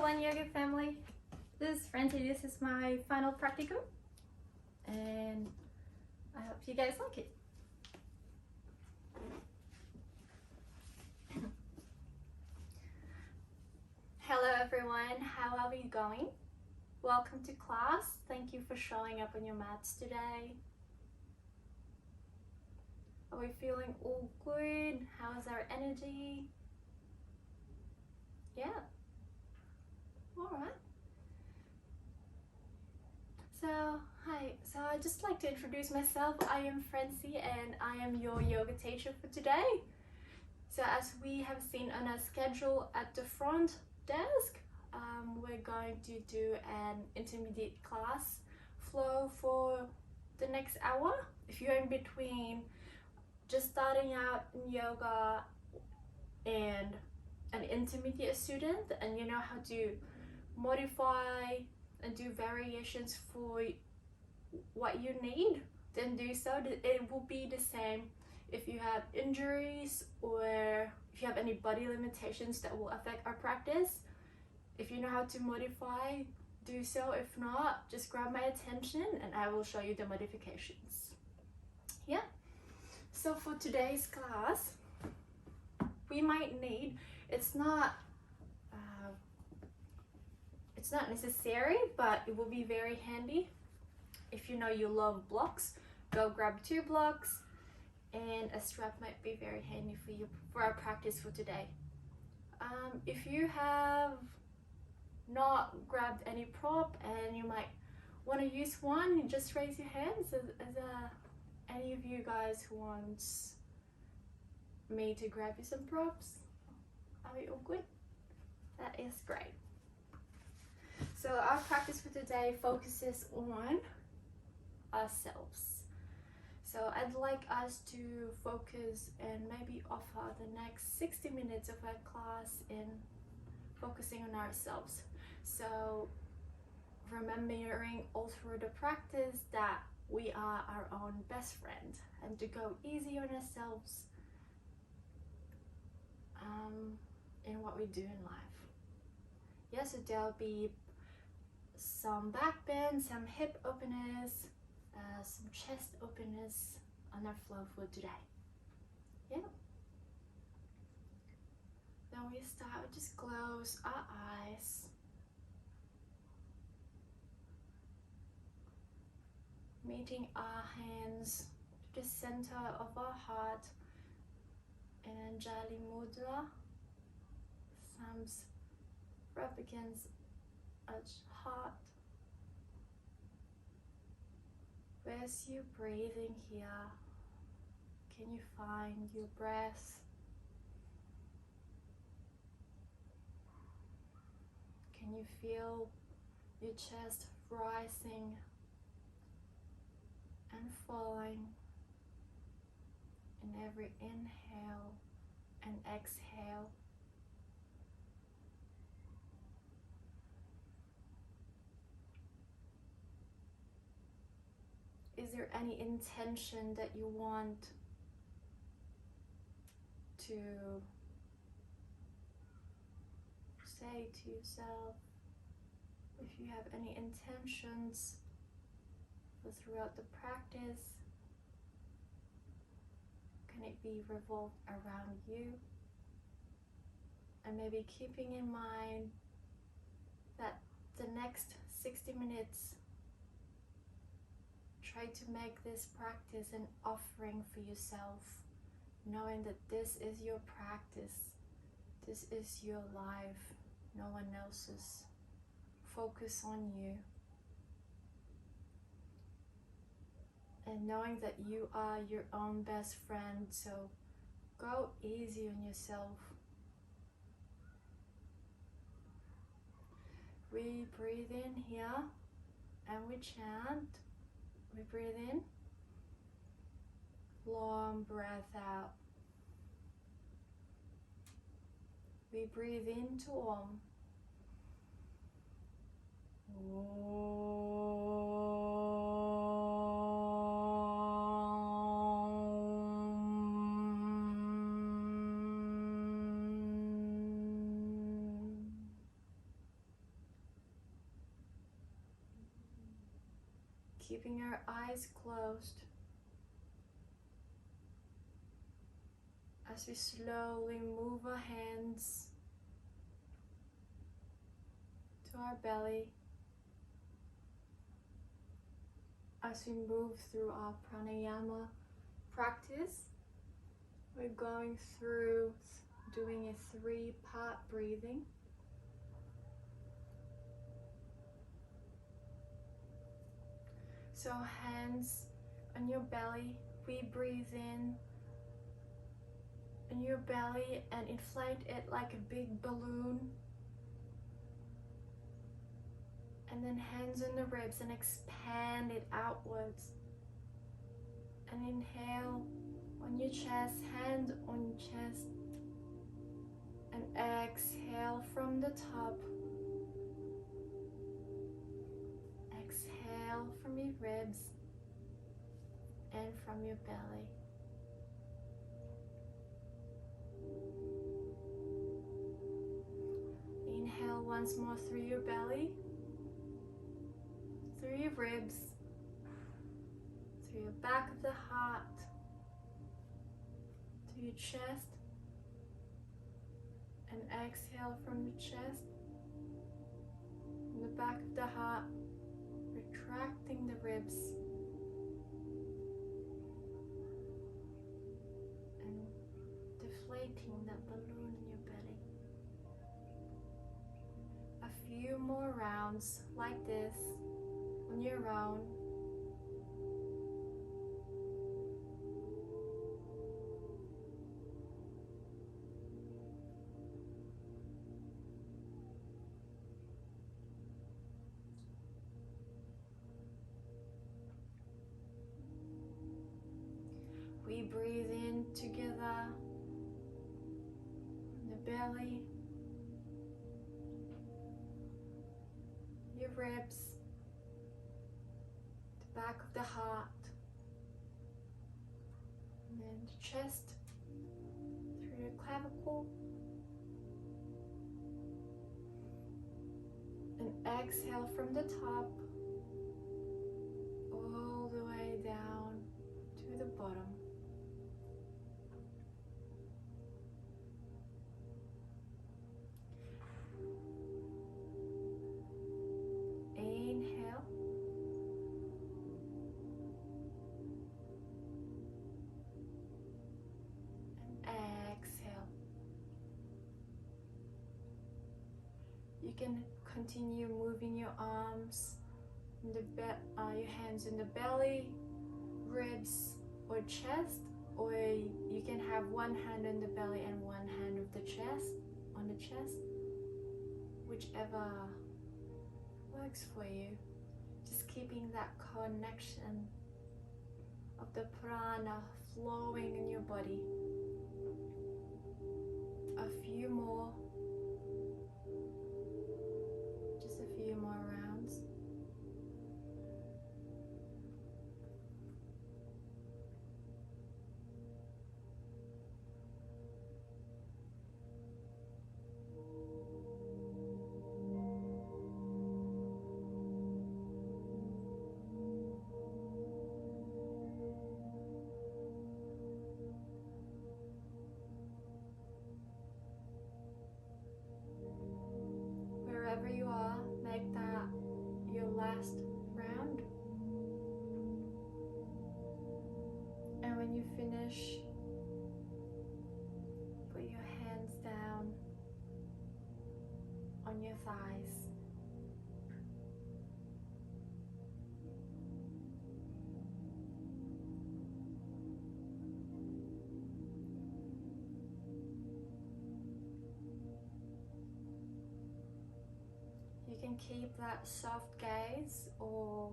Thailand yoga family. This is Francie. This is my final practicum, and I hope you guys like it. Hello everyone, how are we going? Welcome to class. Thank you for showing up on your mats today. Are we feeling all good? How's our energy? Yeah. Alright. So, hi. So I'd just like to introduce myself. I am Francie and I am your yoga teacher for today. So as we have seen on our schedule at the front desk, we're going to do an intermediate class flow for the next hour. If you're in between just starting out in yoga and an intermediate student and you know how to modify and do variations for what you need, then do so. It will be the same if you have injuries or if you have any body limitations that will affect our practice. If you know how to modify, do so. If not, just grab my attention and I will show you the modifications. Yeah. So for today's class, we might need, it's not necessary, but it will be very handy. If you know you love blocks, go grab 2 blocks, and a strap might be very handy for you for our practice for today. If you have not grabbed any prop and you might want to use one, you just raise your hands as any of you guys who wants me to grab you some props. Are we all good? That is great. So our practice for today focuses on ourselves. So I'd like us to focus and maybe offer the next 60 minutes of our class in focusing on ourselves. So remembering all through the practice that we are our own best friend and to go easy on ourselves in what we do in life. Yeah, so there'll be some back bend, some hip openers, some chest openers on our flow for today. Yeah. Then we start, just close our eyes. Meeting our hands to the center of our heart in Anjali Mudra. Thumbs rub against our heart. As you breathing here, can you find your breath? Can you feel your chest rising and falling in every inhale and exhale? Is there any intention that you want to say to yourself? If you have any intentions for throughout the practice, can it be revolved around you? And maybe keeping in mind that the next 60 minutes, try to make this practice an offering for yourself, knowing that this is your practice, this is your life, no one else's. Focus on you. And knowing that you are your own best friend, so go easy on yourself. We breathe in here and we chant. We breathe in, long breath out. We breathe into Om. keeping our eyes closed as we slowly move our hands to our belly as we move through our pranayama practice. We're going through doing a 3-part breathing. So hands on your belly, we breathe in your belly and inflate it like a big balloon. And then hands on the ribs and expand it outwards. And inhale on your chest, hand on your chest. And exhale from the top. Exhale from your ribs and from your belly. Inhale once more through your belly, through your ribs, through your back of the heart, to your chest, and exhale from the chest, from the back of the heart, retracting the ribs, and deflating that balloon in your belly. A few more rounds like this on your own. We breathe in together in the belly, your ribs, the back of the heart, and then the chest through the clavicle, and exhale from the top all the way down to the bottom. Inhale. And exhale. You can continue moving your arms, in the your hands in the belly, ribs, or chest, or you can have one hand on the belly and one hand of the chest, on the chest, whichever works for you. Just keeping that connection of the prana flowing in your body. A few more, just a few more rounds. Wherever you are, make that your last round. And when you finish, put your hands down on your thighs. You can keep that soft gaze, or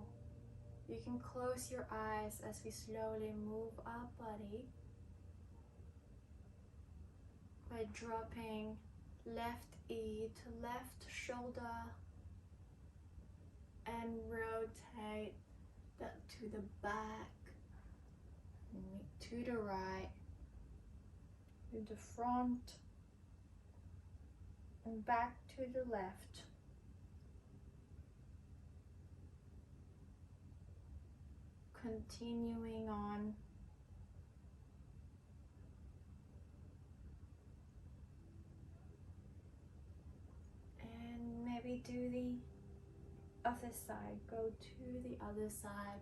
you can close your eyes as we slowly move our body by dropping left ear to left shoulder and rotate that to the back, to the right, to the front, and back to the left. continuing on. And maybe do the other side, go to the other side.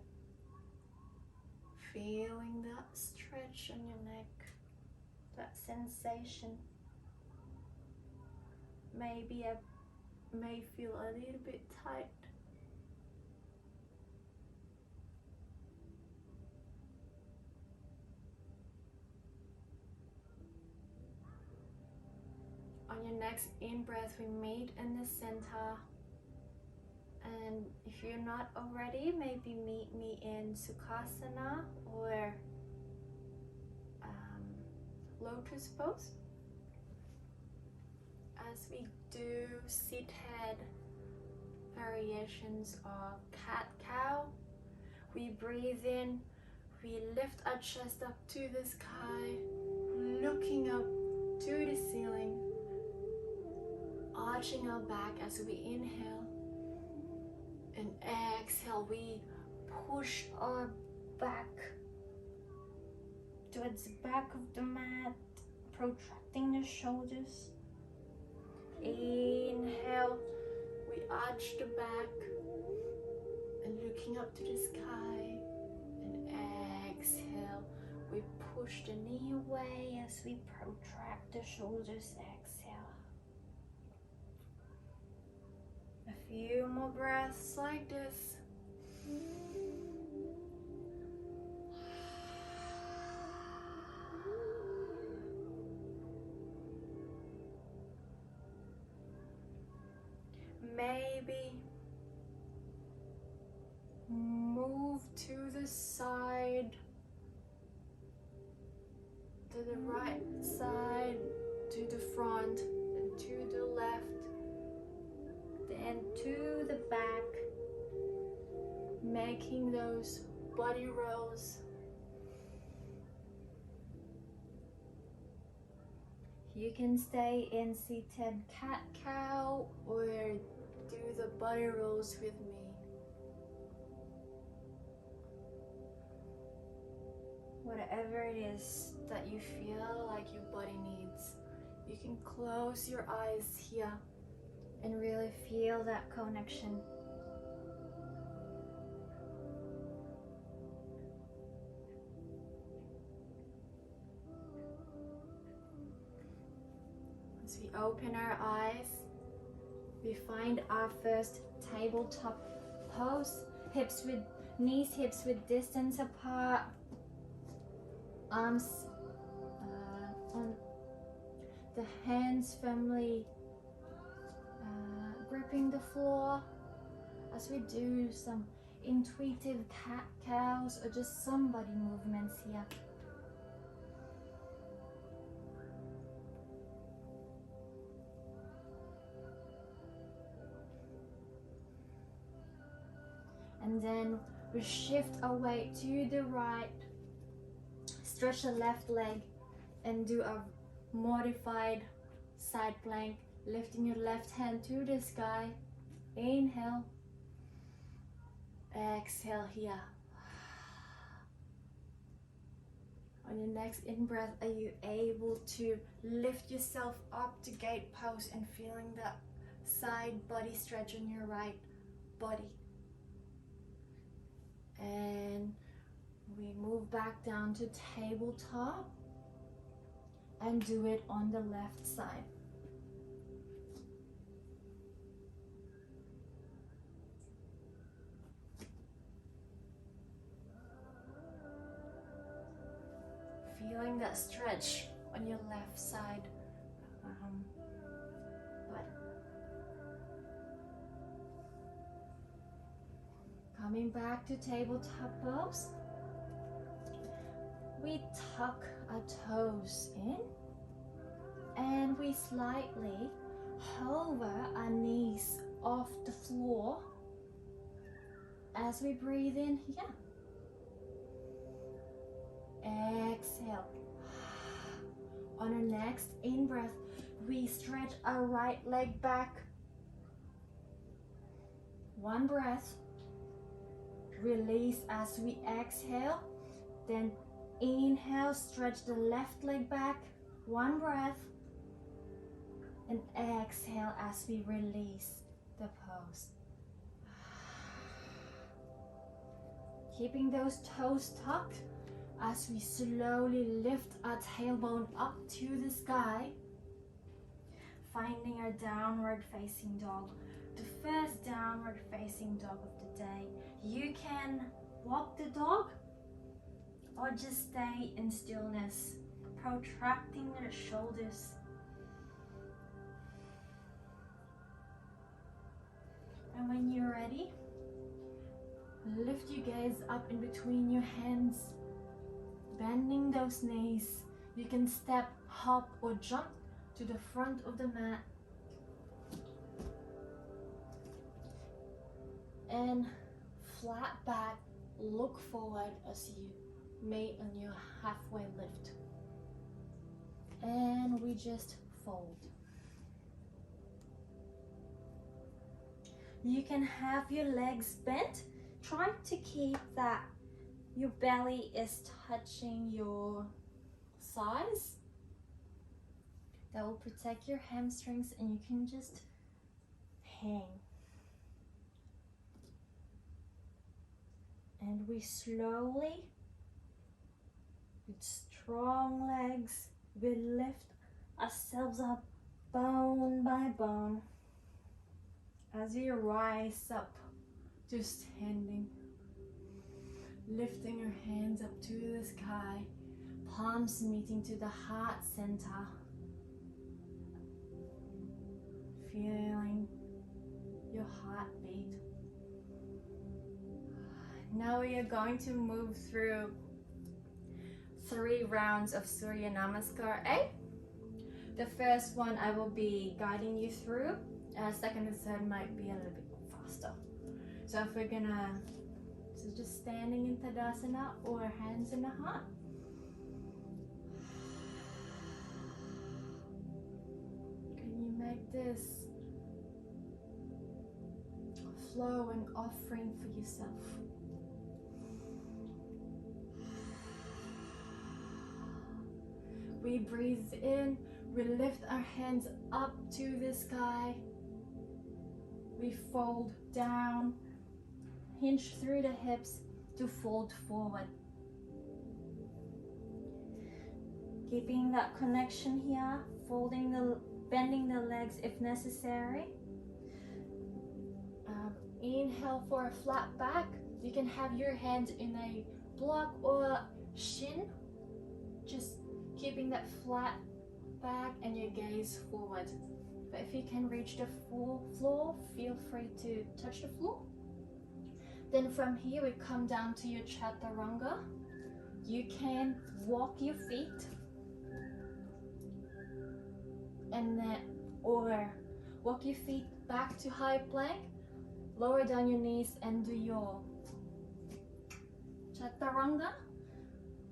Feeling that stretch on your neck, that sensation. Maybe I may feel a little bit tight. On your next in-breath, we meet in the center. And if you're not already, maybe meet me in Sukhasana or lotus pose. As we do sit-head variations of cat-cow, we breathe in, we lift our chest up to the sky, looking up to the ceiling, arching our back as we inhale, and exhale, we push our back towards the back of the mat, protracting the shoulders. Inhale, we arch the back and looking up to the sky, and exhale, we push the knee away as we protract the shoulders. Exhale. A few more breaths like this. Maybe move to the side, to the right side, to the front, and to the left, then to the back, making those body rolls. You can stay in seated cat-cow or do the body rolls with me. Whatever it is that you feel like your body needs, you can close your eyes here and really feel that connection. As we open our eyes, we find our first tabletop pose. Knees, hips with distance apart. Arms on the hands firmly gripping the floor as we do some intuitive cat-cows or just some body movements here. And then we shift our weight to the right, stretch the left leg and do a modified side plank, lifting your left hand to the sky. Inhale, exhale here. On your next in-breath, are you able to lift yourself up to gate pose and feeling that side body stretch on your right body? And we move back down to tabletop and do it on the left side. Feeling that stretch on your left side. Coming back to tabletop pose, we tuck our toes in and we slightly hover our knees off the floor as we breathe in here. Exhale. On our next in-breath, we stretch our right leg back. One breath. release as we exhale. Then inhale, stretch the left leg back, one breath. And exhale as we release the pose. Keeping those toes tucked as we slowly lift our tailbone up to the sky. Finding our downward facing dog, the first downward facing dog of the day. You can walk the dog or just stay in stillness, protracting the shoulders. And when you're ready, lift your gaze up in between your hands, bending those knees. You can step, hop, or jump to the front of the mat. And flat back, look forward as you made on your halfway lift. And we just fold. You can have your legs bent. Try to keep that your belly is touching your thighs. That will protect your hamstrings, and you can just hang. And we slowly, with strong legs, we lift ourselves up bone by bone as we rise up to standing. Lifting your hands up to the sky, palms meeting to the heart center. Feeling your heartbeat. Now we are going to move through 3 rounds of Surya Namaskar A. The first one I will be guiding you through. Second and third might be a little bit faster. So if we're gonna, so just standing in Tadasana or hands in the heart. Can you make this flow and offering for yourself? We breathe in, we lift our hands up to the sky. We fold down, hinge through the hips to fold forward. Keeping that connection here, bending the legs if necessary. Inhale for a flat back. You can have your hands in a block or shin, just keeping that flat back and your gaze forward. But if you can reach the full floor, feel free to touch the floor. Then from here we come down to your chaturanga. You can walk your feet and then, or walk your feet back to high plank, lower down your knees and do your chaturanga.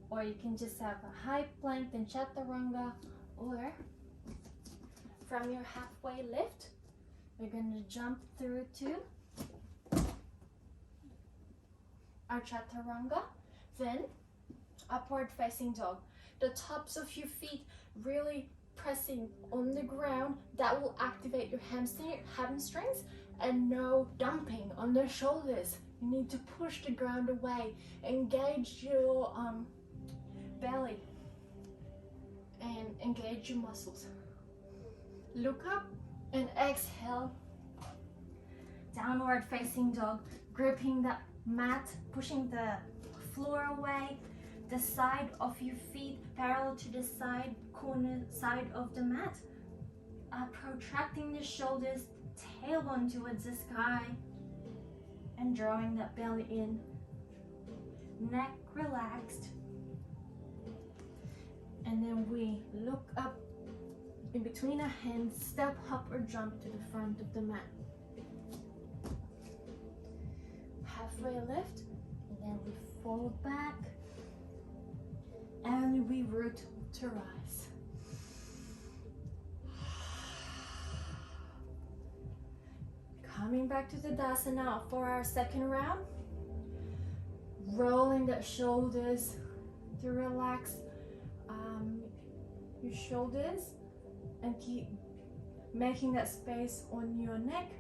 Or you can just have a high plank, then chaturanga, or from your halfway lift, we're going to jump through to our chaturanga, then upward facing dog. The tops of your feet really pressing on the ground. That will activate your hamstrings, and no dumping on the shoulders. You need to push the ground away, engage your belly and engage your muscles. Look up and exhale. Downward facing dog, gripping the mat, pushing the floor away, the side of your feet parallel to the side of the mat. Protracting the shoulders, tailbone towards the sky, and drawing that belly in. Neck relaxed. And then we look up in between our hands, step, hop, or jump to the front of the mat. Halfway lift, and then we fold back, and we root to rise. Coming back to the Tadasana for our second round. rolling the shoulders to relax your shoulders and keep making that space on your neck.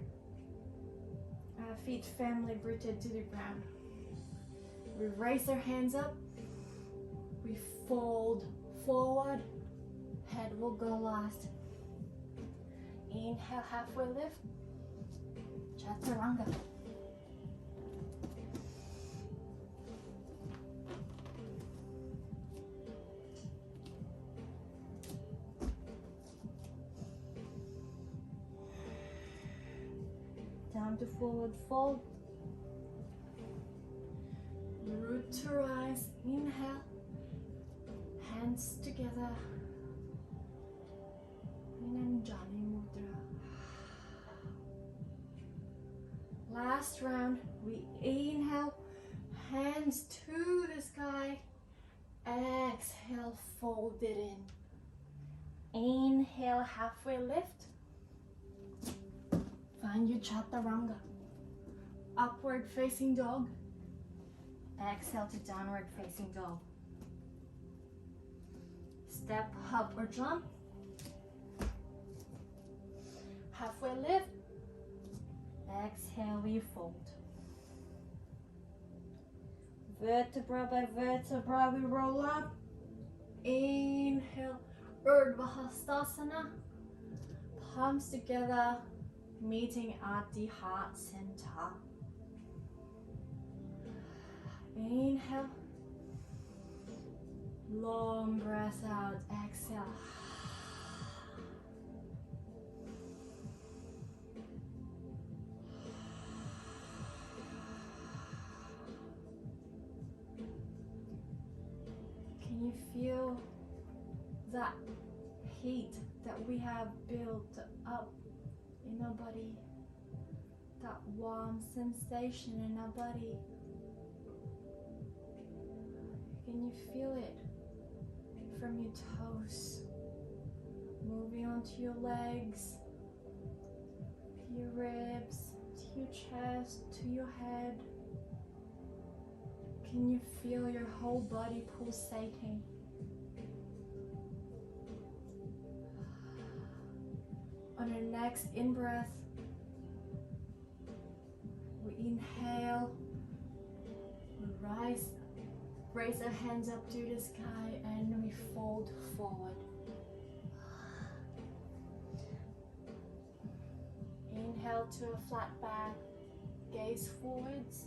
Feet firmly rooted to the ground. We raise our hands up. We fold forward. Head will go last. Inhale, halfway lift. Chaturanga. Down to forward fold. Root to rise. Inhale. Hands together. Anjali Mudra. Last round. We inhale. Hands to the sky. Exhale. Fold it in. Inhale. Halfway lift. Find your chaturanga. Upward facing dog. Exhale to downward facing dog. Step, hop or jump. Halfway lift. Exhale, we fold. Vertebra by vertebra, we roll up. Inhale, Urdhva Hastasana. Palms together, meeting at the heart center. Inhale. Long breath out. Exhale. Can you feel that heat that we have built up in our body? That warm sensation in our body. Can you feel it from your toes, moving onto your legs, to your ribs, to your chest, to your head? Can you feel your whole body pulsating? On our next in-breath, we inhale, we raise our hands up to the sky, and we fold forward. Inhale to a flat back, gaze forwards.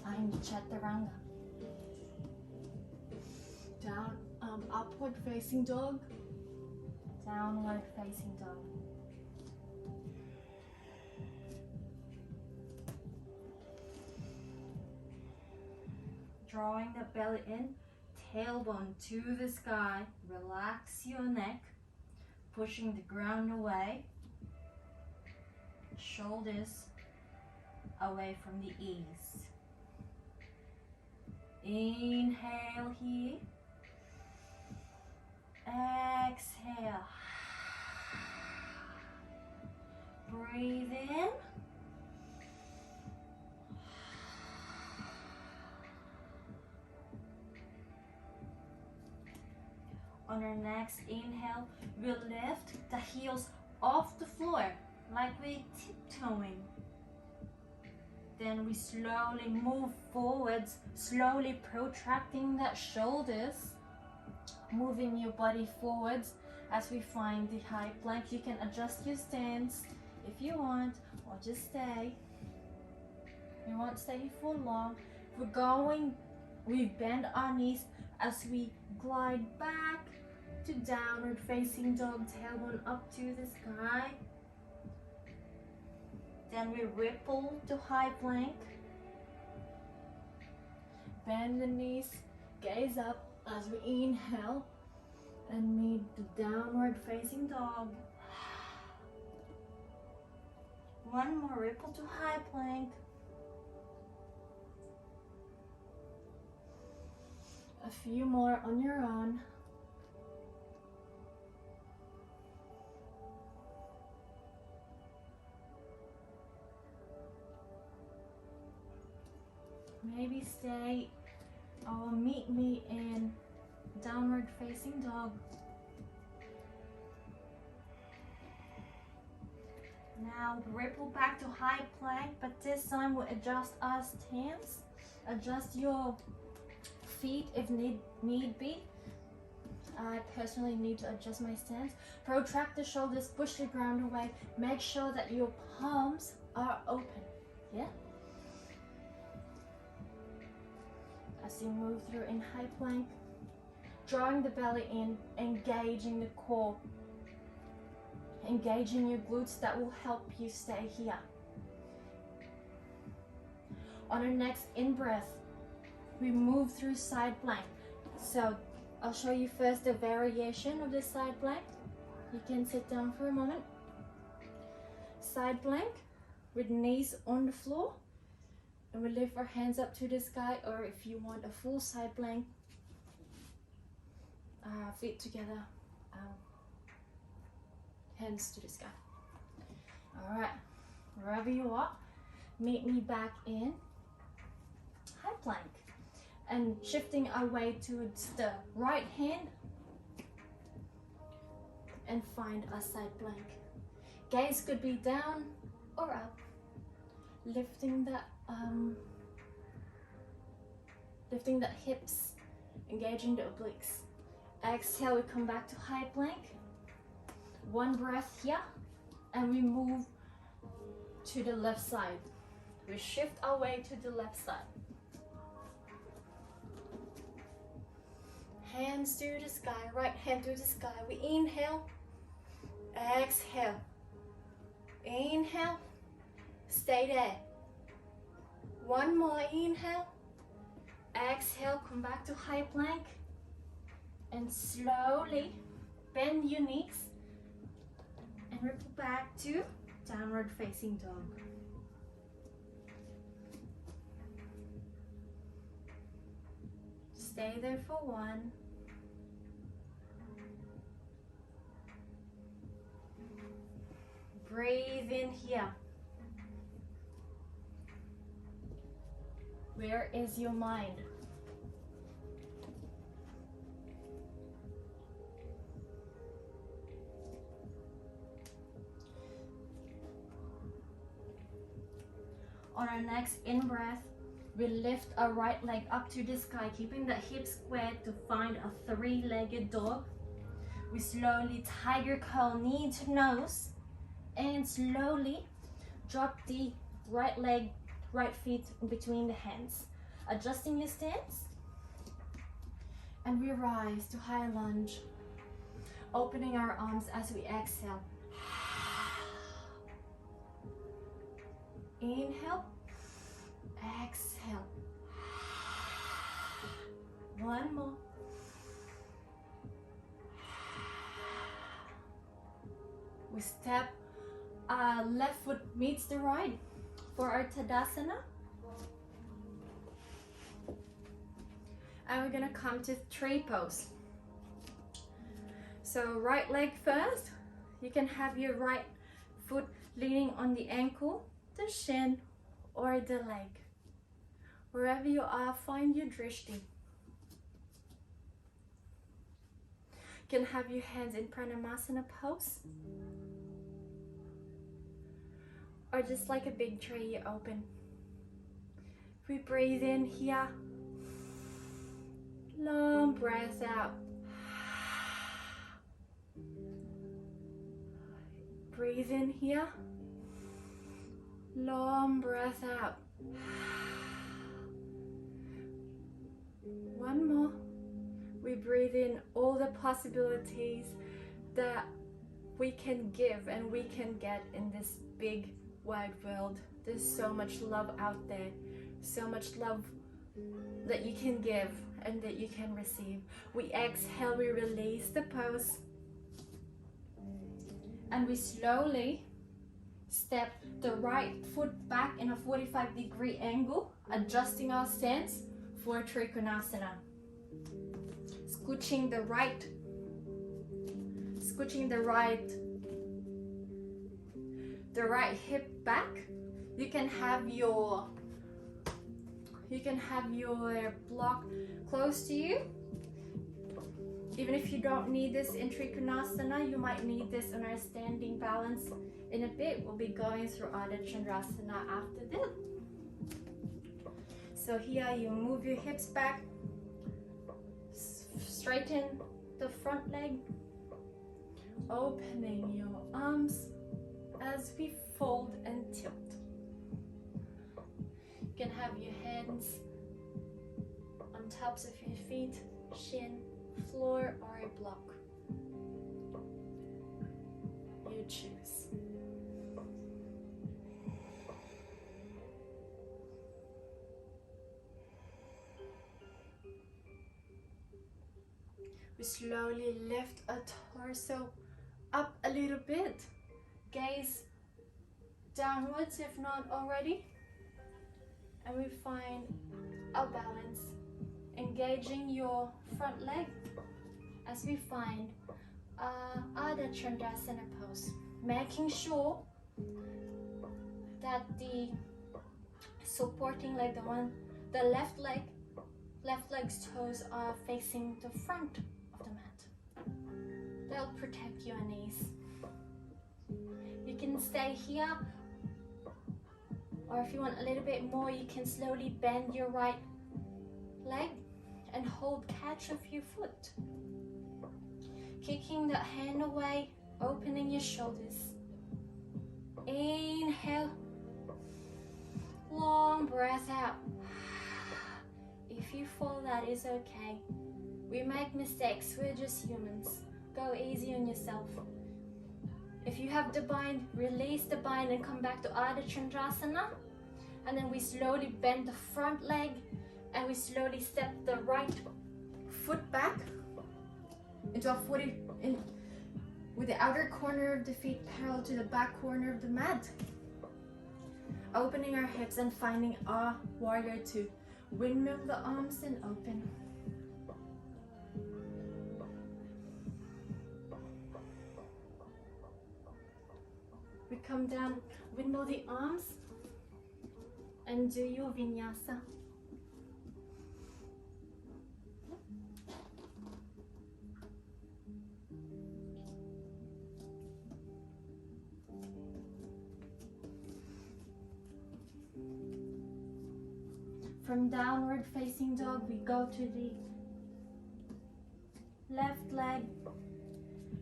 Find chaturanga. Down, upward facing dog, downward facing dog. Drawing the belly in, tailbone to the sky. Relax your neck, pushing the ground away. Shoulders away from the ears. Inhale here. Exhale. Breathe in. On our next inhale, we'll lift the heels off the floor like we're tiptoeing. Then we slowly move forwards, slowly protracting the shoulders, moving your body forwards as we find the high plank. You can adjust your stance if you want, or just stay. You won't stay for long. We're going, we bend our knees as we glide back to downward facing dog, tailbone up to the sky. Then we ripple to high plank. Bend the knees, gaze up as we inhale and meet the downward facing dog. One more ripple to high plank. A few more on your own. maybe stay or meet me in downward facing dog. Now ripple back to high plank, but this time we'll adjust our stance. Adjust your feet if need be. I personally need to adjust my stance. Protract the shoulders, push the ground away. Make sure that your palms are open. Yeah? As you move through in high plank, drawing the belly in, engaging the core, engaging your glutes, that will help you stay here. On our next in-breath, we move through side plank. So I'll show you first the variation of the side plank. You can sit down for a moment. Side plank with knees on the floor, and we lift our hands up to the sky, or if you want a full side plank, feet together, hands to the sky. All right, wherever you are, meet me back in high plank, and shifting our way towards the right hand and find a side plank. Gaze could be down or up, lifting the hips, engaging the obliques. Exhale, we come back to high plank. One breath here, and we move to the left side. We shift our way to the left side. Hands to the sky, right hand to the sky. We inhale, exhale, inhale, stay there. One more inhale, exhale, come back to high plank, and slowly bend your knees and ripple back to downward facing dog. Stay there for one. Breathe in here. Where is your mind? On our next in-breath, we lift our right leg up to the sky, keeping the hips squared to find a three-legged dog. We slowly tiger curl, knee to nose, and slowly drop the right leg, right feet in between the hands. Adjusting your stance, and we rise to high lunge, opening our arms as we exhale. Inhale, exhale. One more. We step, left foot meets the right for our Tadasana. And we're gonna come to tree pose. So right leg first. You can have your right foot leaning on the ankle, the shin, or the leg. Wherever you are, find your drishti. You can have your hands in Pranamasana pose, or just like a big tree, you open. We breathe in here, long breath out. Breathe in here, long breath out. One more. We breathe in all the possibilities that we can give and we can get in this big wide world. There's so much love out there, so much love that you can give and that you can receive. We exhale, we release the pose, and we slowly step the right foot back in a 45-degree angle, adjusting our stance for Trikonasana. Scooching the right hip back. You can have your You can have your block close to you. Even if you don't need this in Trikonasana, you might need this in our standing balance in a bit. We'll be going through Ardha Chandrasana after this. So here you move your hips back, straighten the front leg, opening your arms as we fold and tilt. You can have your hands on tops of your feet, shin, floor, or a block. You choose. We slowly lift a torso up a little bit. Gaze downwards if not already. And we find a balance. Engaging your front leg as we find Ardha Chandrasana pose. Making sure that the supporting leg, the left leg's toes are facing the front of the mat. They'll protect your knees. You can stay here, or if you want a little bit more, you can slowly bend your right leg and hold catch of your foot. Kicking that hand away, opening your shoulders. Inhale, long breath out. If you fall, that is okay. We make mistakes, we're just humans. Go easy on yourself. If you have the bind, release the bind and come back to Ardha Chandrasana. And then we slowly bend the front leg and we slowly step the right foot back into a 40 with the outer corner of the feet parallel to the back corner of the mat. Opening our hips and finding our warrior two. Windmill the arms and open. We come down, windmill the arms and do your vinyasa. From downward facing dog, we go to the left leg.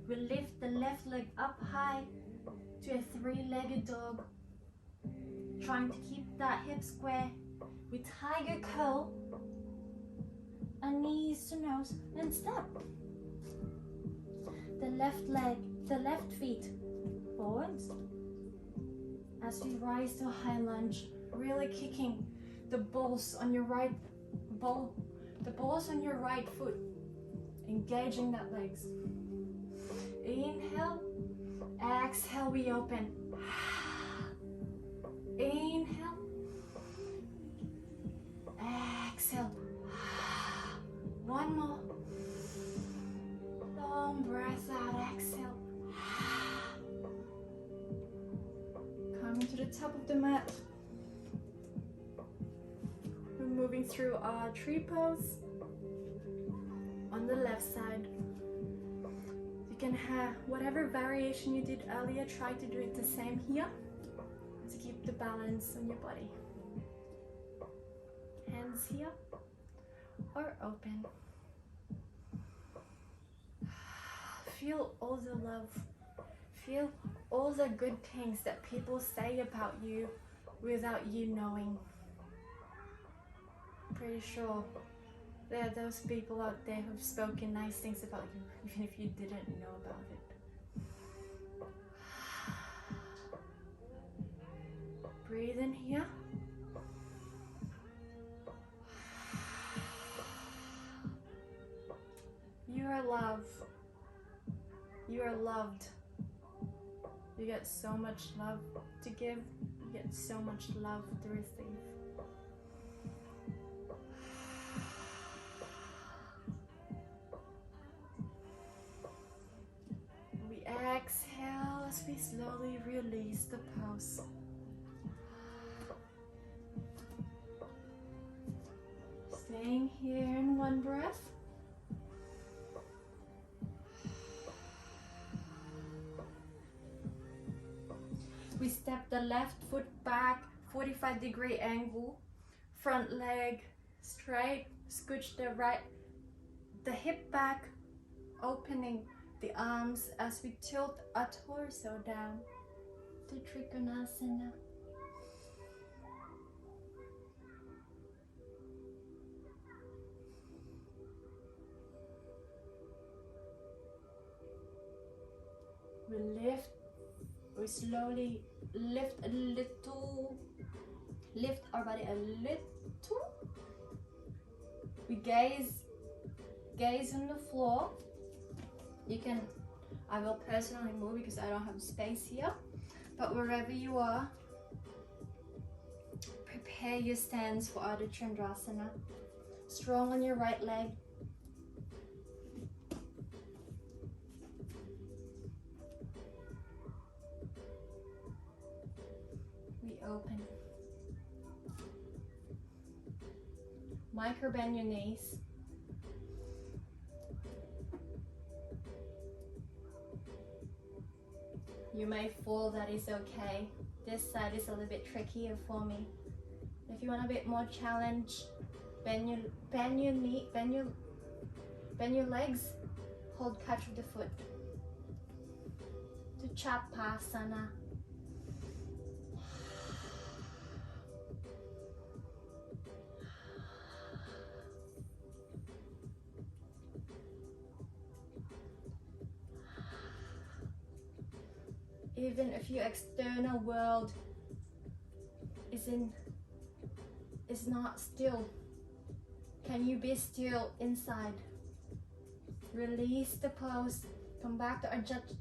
We lift the left leg up high to a three-legged dog. Trying to keep that hip square. We tiger curl, and knees to nose, and step. The left leg, the left feet forwards. As we rise to a high lunge, really kicking the balls on your right foot, engaging that legs. Inhale, exhale, we open. Inhale, exhale. One more. Long breath out, exhale. Coming to the top of the mat. We're moving through our tree pose on the left side. You can have whatever variation you did earlier, try to do it the same here to keep the balance on your body. Hands here or open. Feel all the love. Feel all the good things that people say about you without you knowing. Pretty sure there are those people out there who've spoken nice things about you, even if you didn't know about it. Breathe in here. You are loved. You are loved. You get so much love to give. You get so much love to receive. We exhale as we slowly release the pose. Staying here in one breath. We step the left foot back, 45-degree angle, front leg straight, scooch the hip back, opening the arms as we tilt our torso down to Trikonasana. We slowly lift our body a little. We gaze on the floor. I will personally move because I don't have space here, but wherever you are, prepare your stance for Ardha Chandrasana. Strong on your right leg. We open. Micro bend your knees. You may fall, that is okay. This side is a little bit trickier for me. If you want a bit more challenge, bend your legs, hold catch of the foot. To Chapasana. Even if your external world is not still, can you be still inside? Release the pose, come back to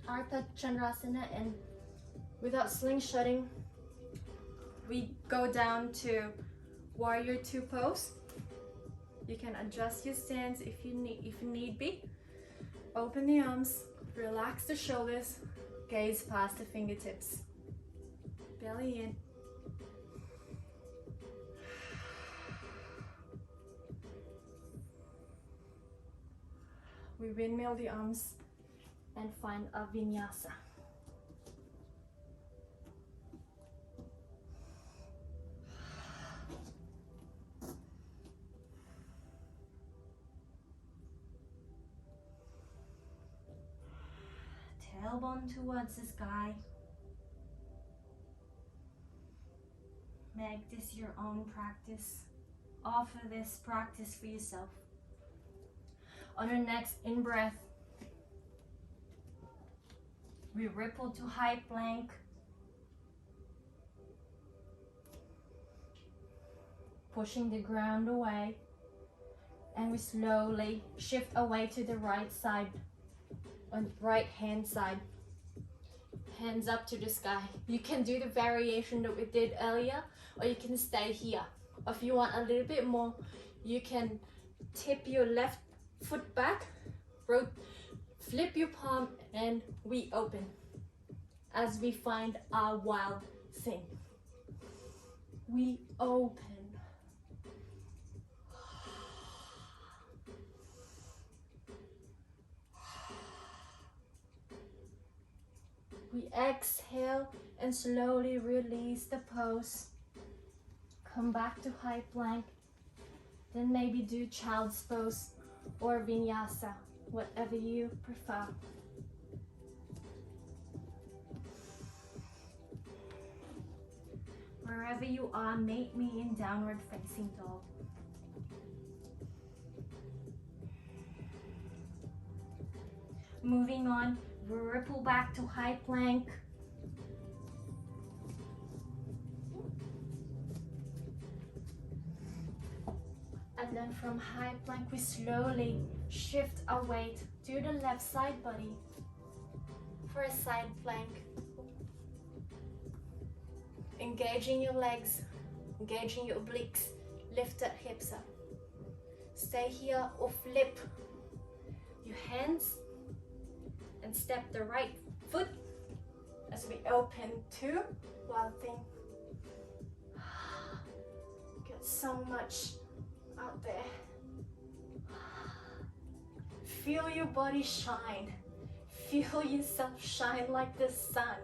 Ardha Chandrasana, and without slingshotting, we go down to Warrior 2 pose. You can adjust your stance if you need be. Open the arms, relax the shoulders, gaze past the fingertips. Belly in. We windmill the arms and find a vinyasa. Tailbone towards the sky. Make this your own practice. Offer this practice for yourself. On our next in-breath, we ripple to high plank. Pushing the ground away. And we slowly shift away to the right side. On the right hand side. Hands up to the sky. You can do the variation that we did earlier, or you can stay here. If you want a little bit more, you can tip your left foot back, flip your palm, and we open as we find our wild thing. We open. We exhale and slowly release the pose. Come back to high plank. Then maybe do child's pose or vinyasa, whatever you prefer. Wherever you are, meet me in downward facing dog. Moving on, we ripple back to high plank. And then from high plank, we slowly shift our weight to the left side body for a side plank. Engaging your legs, engaging your obliques, lift the hips up. Stay here or flip your hands and step the right foot as we open to wild thing. Get so much out there. Feel your body shine. Feel yourself shine like the sun.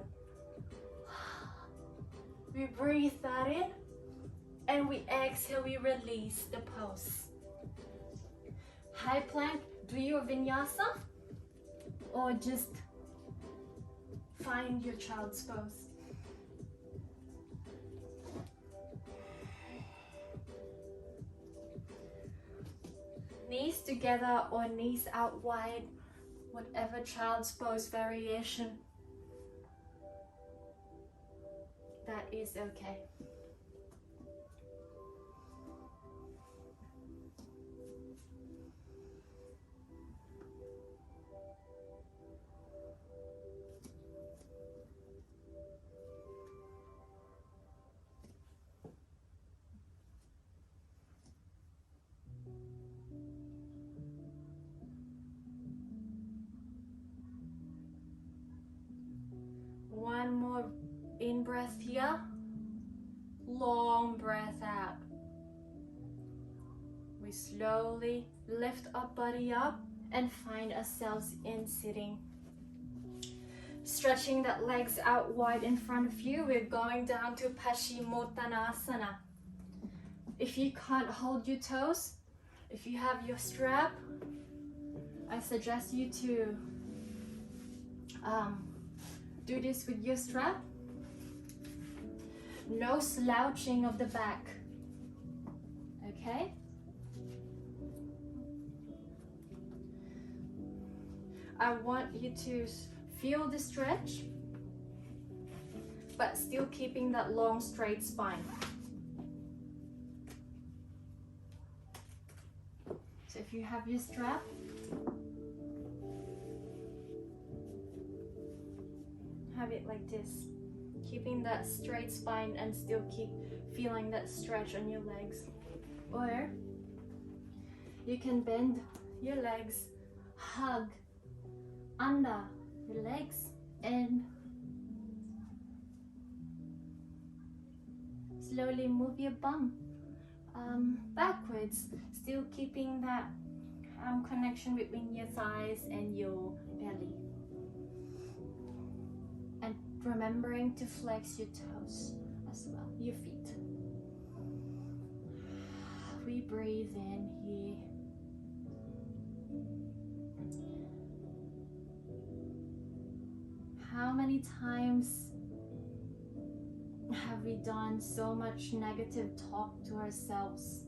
We breathe that in, and we exhale, we release the pose. High plank, do your vinyasa, or just find your child's pose. Knees together or knees out wide, whatever child's pose variation, that is okay. One more in breath here, long breath out. We slowly lift our body up and find ourselves in sitting. Stretching that legs out wide in front of you, we're going down to Paschimottanasana. If you can't hold your toes, if you have your strap, I suggest you to do this with your strap. No slouching of the back, okay? I want you to feel the stretch, but still keeping that long straight spine. So if you have your strap, have it like this, keeping that straight spine and still keep feeling that stretch on your legs. Or you can bend your legs, hug under your legs, and slowly move your bum backwards, still keeping that connection between your thighs and your belly. And remembering to flex your toes as well, your feet. We breathe in here. How many times have we done so much negative talk to ourselves?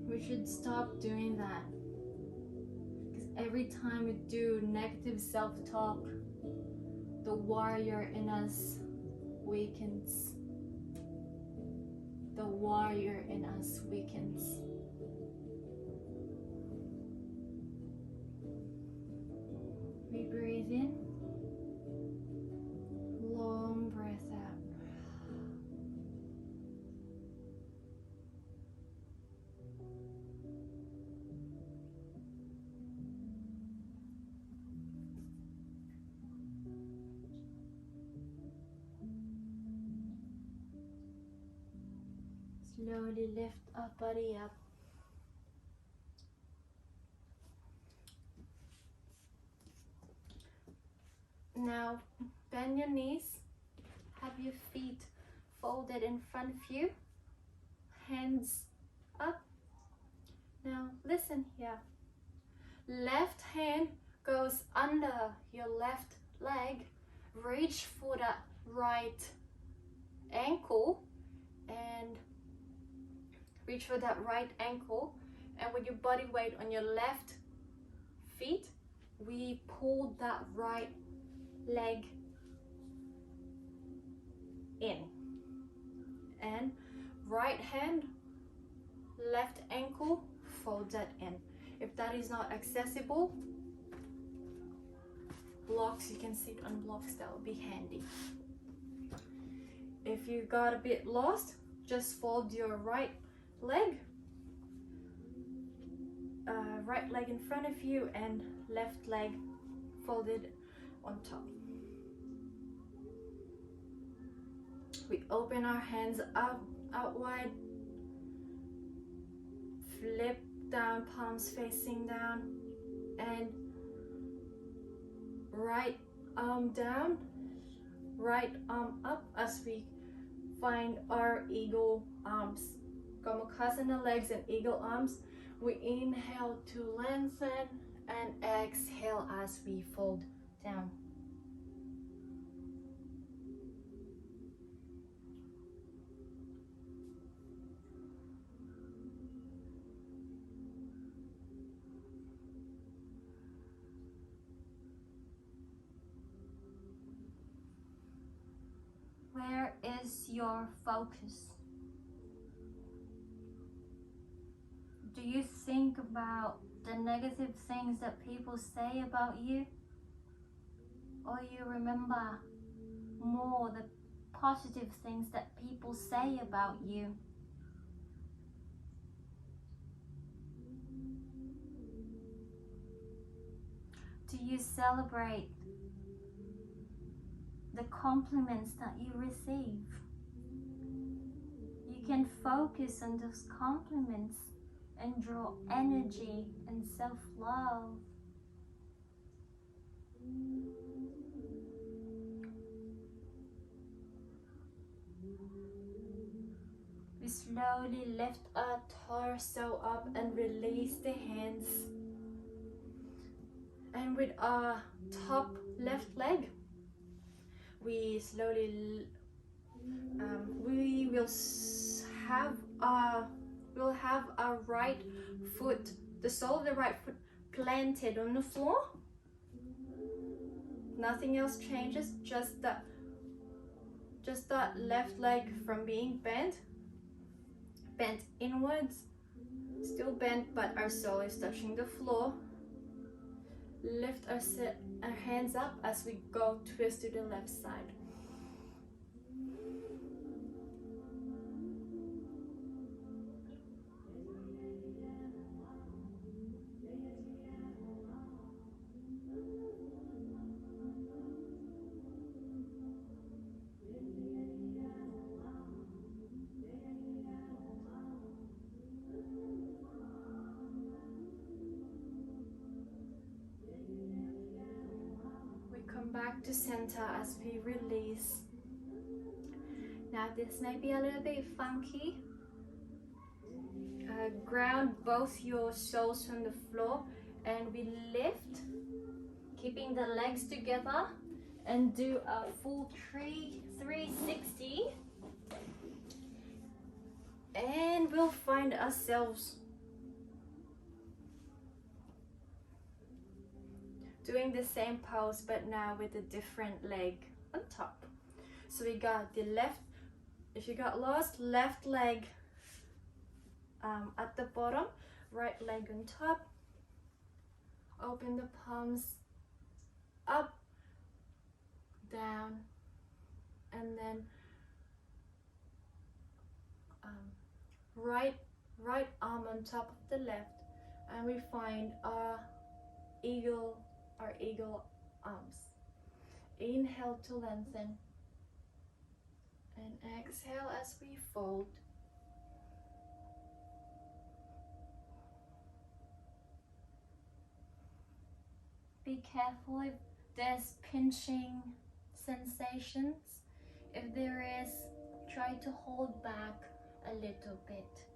We should stop doing that. Because every time we do negative self-talk, the warrior in us weakens. The warrior in us weakens. We breathe in, long breath out. Slowly lift our body up. Now bend your knees, have your feet folded in front of you, hands up. Now listen here. Left hand goes under your left leg, reach for that right ankle and reach for that right ankle, and with your body weight on your left feet, we pull that right leg in, and right hand, left ankle, fold that in. If that is not accessible, blocks, you can sit on blocks, that will be handy. If you got a bit lost, just fold your right leg in front of you and left leg folded on top. We open our hands out wide, flip down, palms facing down, and right arm down, right arm up as we find our eagle arms. Gomukhasana legs and eagle arms. We inhale to lengthen and exhale as we fold down. Where is your focus? Do you think about the negative things that people say about you? Or you remember more the positive things that people say about you? Do you celebrate the compliments that you receive? You can focus on those compliments and draw energy and self-love. We slowly lift our torso up and release the hands. And with our top left leg, we slowly we will have our right foot, the sole of the right foot planted on the floor. Nothing else changes, just that left leg from being bent inwards, still bent, but our sole is touching the floor. Lift our hands up as we go twist to the left side. Back to center as we release. Now this may be a little bit funky. Ground both your soles from the floor and we lift, keeping the legs together, and do a full 360. And we'll find ourselves doing the same pose, but now with a different leg on top. So we got the left, if you got lost, left leg at the bottom, right leg on top. Open the palms up, down, and then right arm on top of the left, and we find our eagle arms. Inhale to lengthen and exhale as we fold. Be careful if there's pinching sensations. If there is, try to hold back a little bit.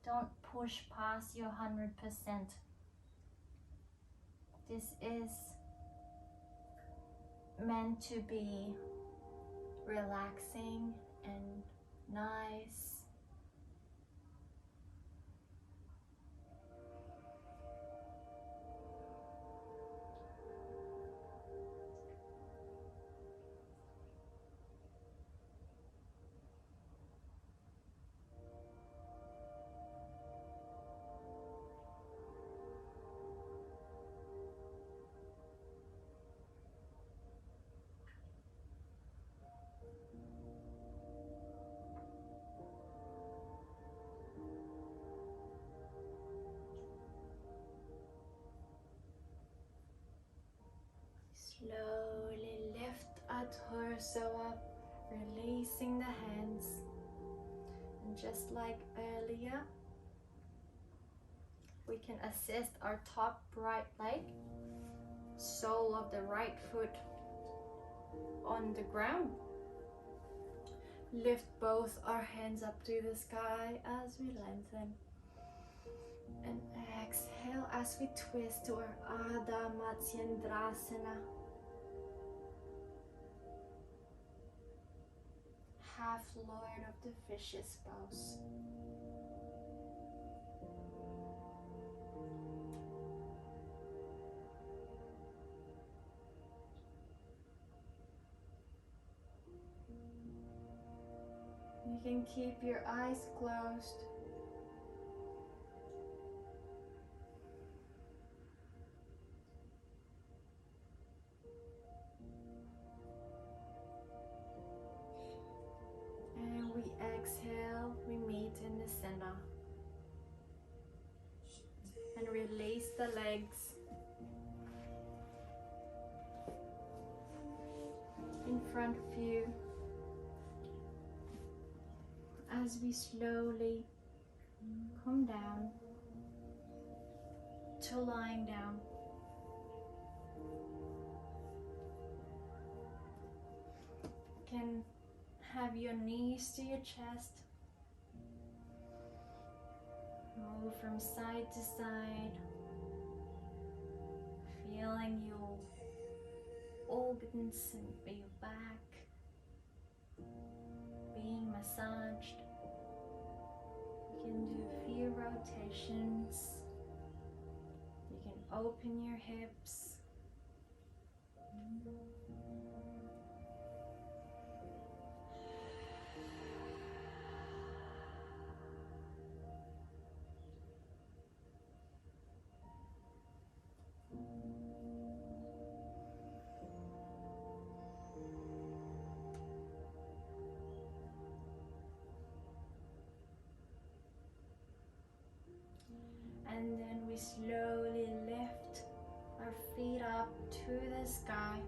Don't push past your 100%. This is meant to be relaxing and nice. Slowly lift our torso up, releasing the hands, And just like earlier, we can assist our top right leg, sole of the right foot on the ground. Lift both our hands up to the sky as we lengthen. And exhale as we twist to our Ardha Matsyendrasana. Half Lord of the Fishes pose. You can keep your eyes closed. And we exhale, we meet in the center. And release the legs in front of you as we slowly come down to lying down. You can have your knees to your chest. Move from side to side, feeling your organs and your back being massaged. You can do a few rotations. You can open your hips. And then we slowly lift our feet up to the sky,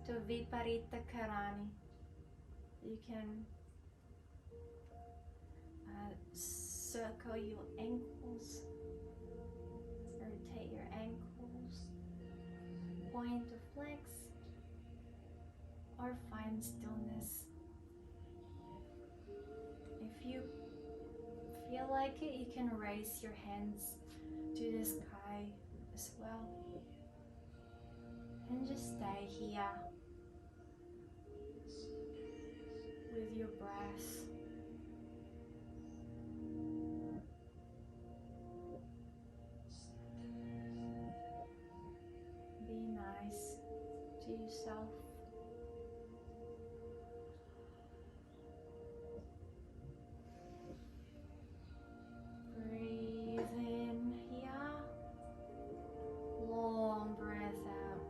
to Viparita Karani. You can circle your ankles, rotate your ankles, point the flex, or find stillness. If you feel like it, you can raise your hands to the sky as well. And just stay here with your breath. Be nice to yourself. Breathe in here. Long breath out.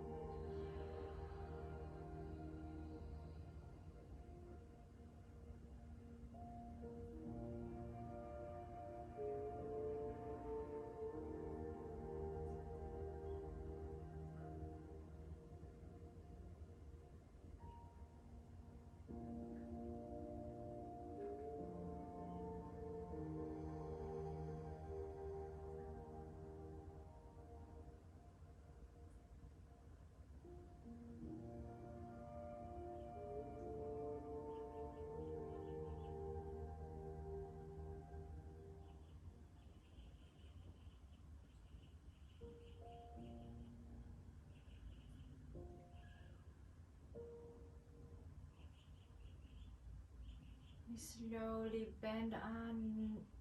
We slowly bend our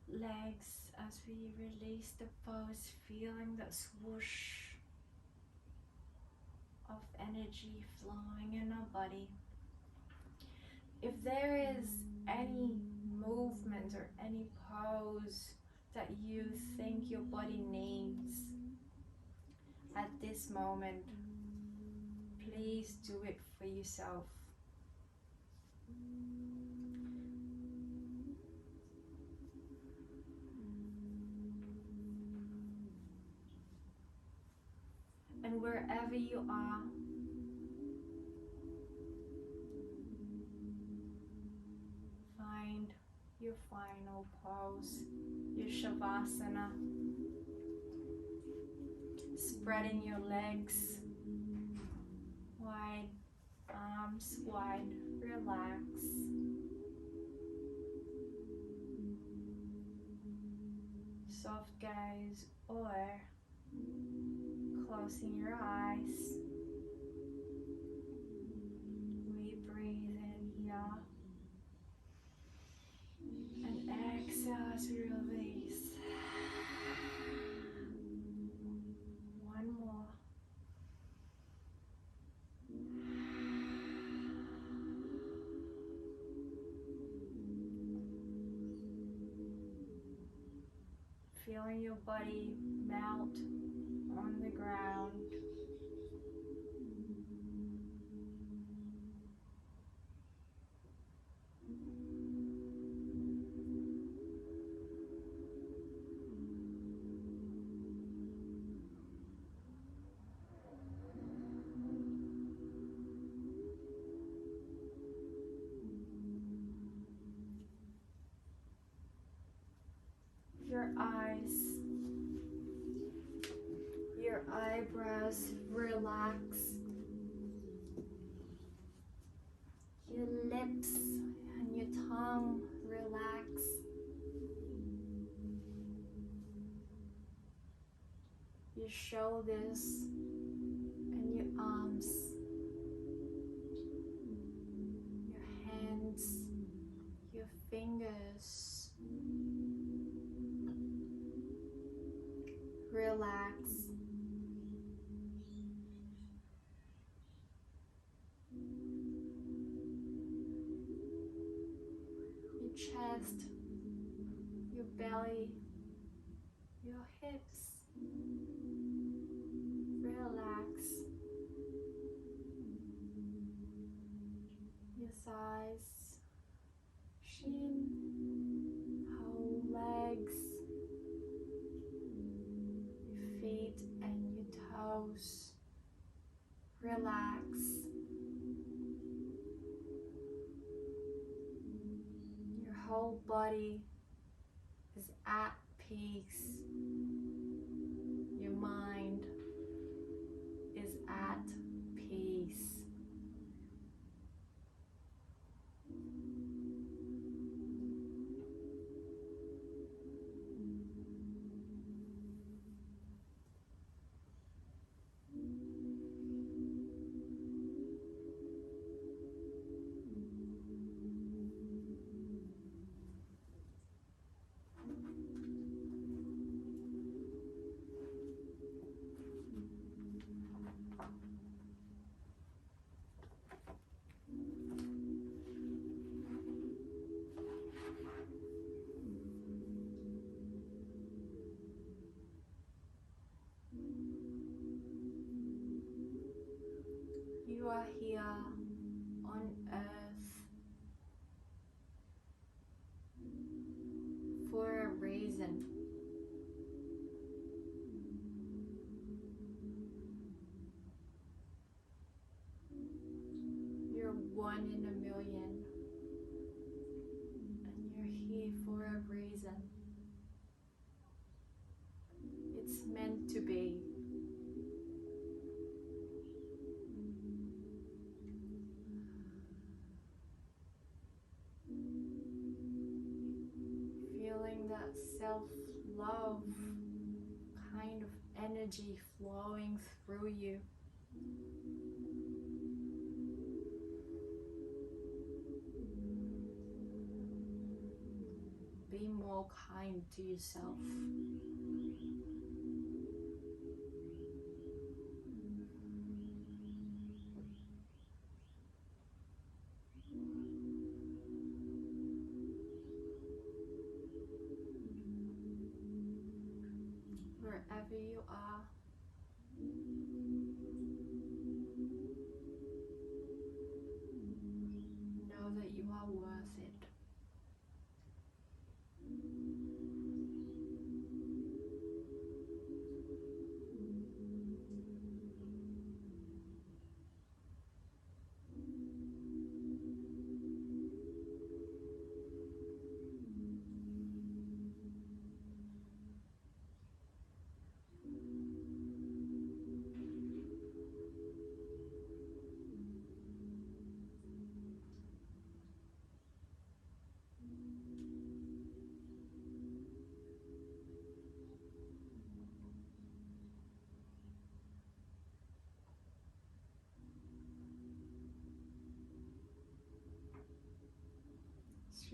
legs as we release the pose, feeling that swoosh of energy flowing in our body. If there is any movement or any pose that you think your body needs at this moment, please do it for yourself. And wherever you are, find your final pose, your Shavasana. Spreading your legs wide, arms wide, relax. Soft gaze or closing your eyes. We breathe in here and exhale as we release. One more. Feeling your body melt on the ground. Your eyes, your eyebrows relax, your lips and your tongue relax, your shoulders and your arms, your hands, your fingers. Relax. Your chest, your belly, your hips. Relax. Your thighs, shin, whole legs. Feet and your toes. Relax. Your whole body is at peace. Your mind is at peace. You are here on earth for a reason. You're one in a million, and you're here for a reason. It's meant to be. Feeling that self-love kind of energy flowing through you. Be more kind to yourself. Wherever you are, know that you are worth it.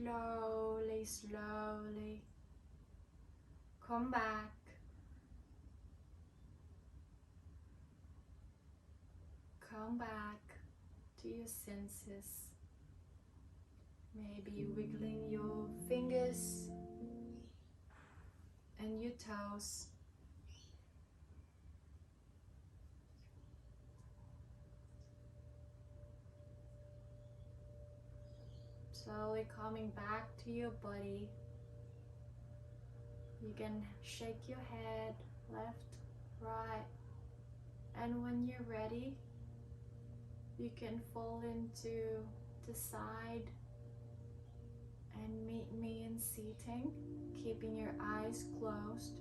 slowly, slowly come back. Come back to your senses. Maybe wiggling your fingers and your toes. Slowly coming back to your body. You can shake your head left, right, and when you're ready, you can fall into the side and meet me in seating, keeping your eyes closed.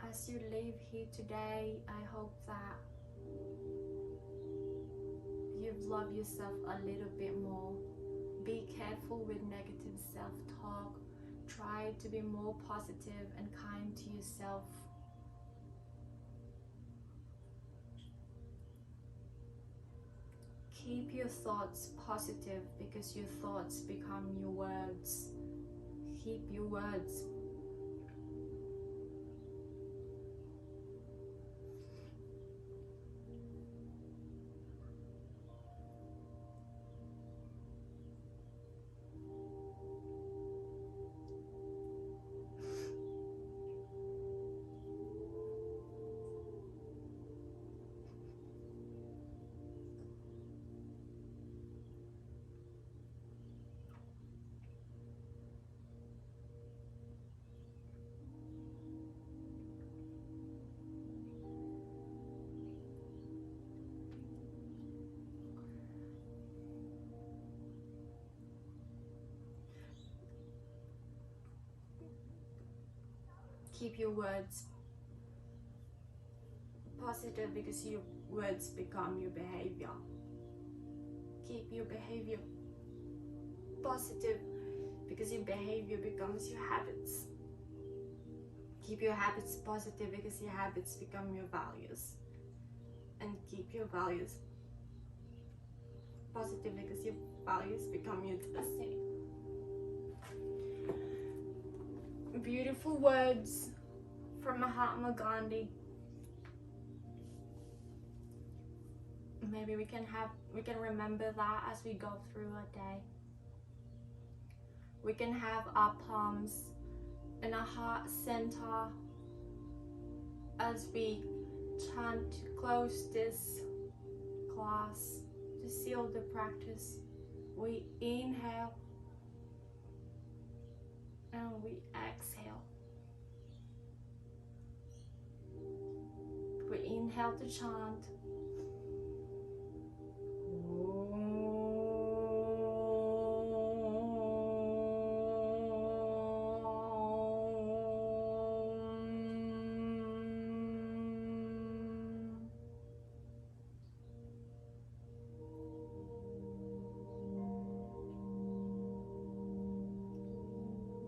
As you leave here today, I hope that you've loved yourself a little bit more. Be careful with negative self-talk. Try to be more positive and kind to yourself. Keep your thoughts positive because your thoughts become your words. Keep your words. Keep your words positive because your words become your behavior. Keep your behavior positive because your behavior becomes your habits. Keep your habits positive because your habits become your values. And keep your values positive because your values become your destiny. Beautiful words from Mahatma Gandhi. Maybe we can remember that as we go through our day. We can have our palms in our heart center as we chant to close this class, to seal the practice. We inhale and we exhale. We inhale to chant.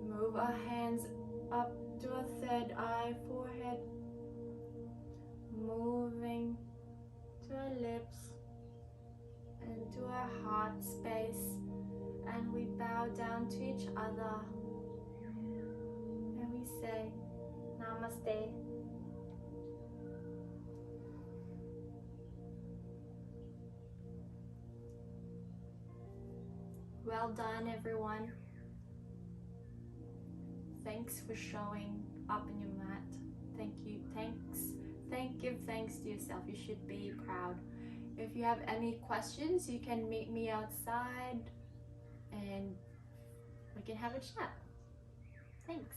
Move our hands up to our third eye, forehead, moving to our lips and to our heart space, and we bow down to each other and we say Namaste. Well done, everyone. Thanks for showing up in your mat. Thank you. Give thanks to yourself. You should be proud. If you have any questions, you can meet me outside and we can have a chat. Thanks.